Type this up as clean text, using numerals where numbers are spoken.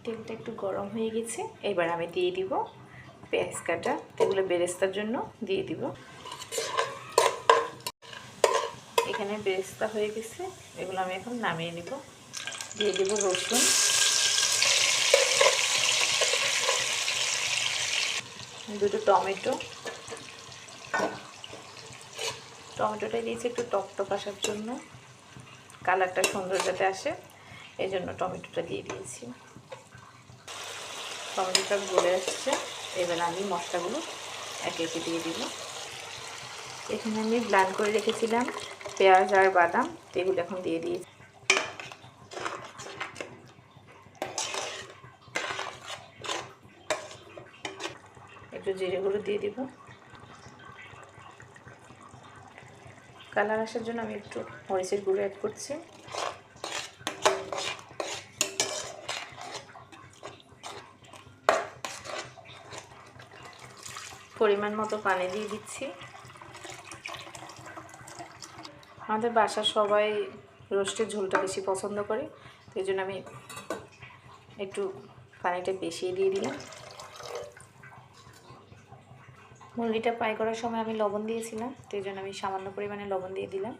তেলটা একটু গরম হয়ে গেছে, এবার আমি দিয়ে দিব পেঁয়াজ কাটা, এগুলো বেরেস্তার জন্য দিয়ে দিব। এখানে বেরেস্তা হয়ে গেছে, এগুলো আমি এখন নামিয়ে নিব। দিয়ে দেব রসুন, দুটো টমেটো, টমেটোটা দিয়েছি একটু টকটক আসার জন্য, কালারটা সুন্দর যাতে আসে এই জন্য টমেটোটা দিয়ে দিয়েছি। টমেটোটা গলে আসছে, এবার আমি মশলাগুলো একে একে দিয়ে দিব। এখানে আমি ব্লেন্ড করে রেখেছিলাম পেঁয়াজ আর বাদাম, এগুলো এখন দিয়ে দিয়েছি। একটু জিরে গুঁড়ো দিয়ে দিব। কালার আসার জন্য আমি একটু মরিচের গুঁড়ো অ্যাড করছি। পরিমাণ মতো পানি দিয়ে দিচ্ছি। আমাদের বাসার সবাই রোস্টের ঝোলটা বেশি পছন্দ করে, তো এই জন্য আমি একটু পানিটা বেশি দিয়ে দিলাম। মুরগিটা ফ্রাই করার সময় আমি লবণ দিয়েছিলাম, তো এই জন্য আমি সামান্য পরিমাণে লবণ দিয়ে দিলাম।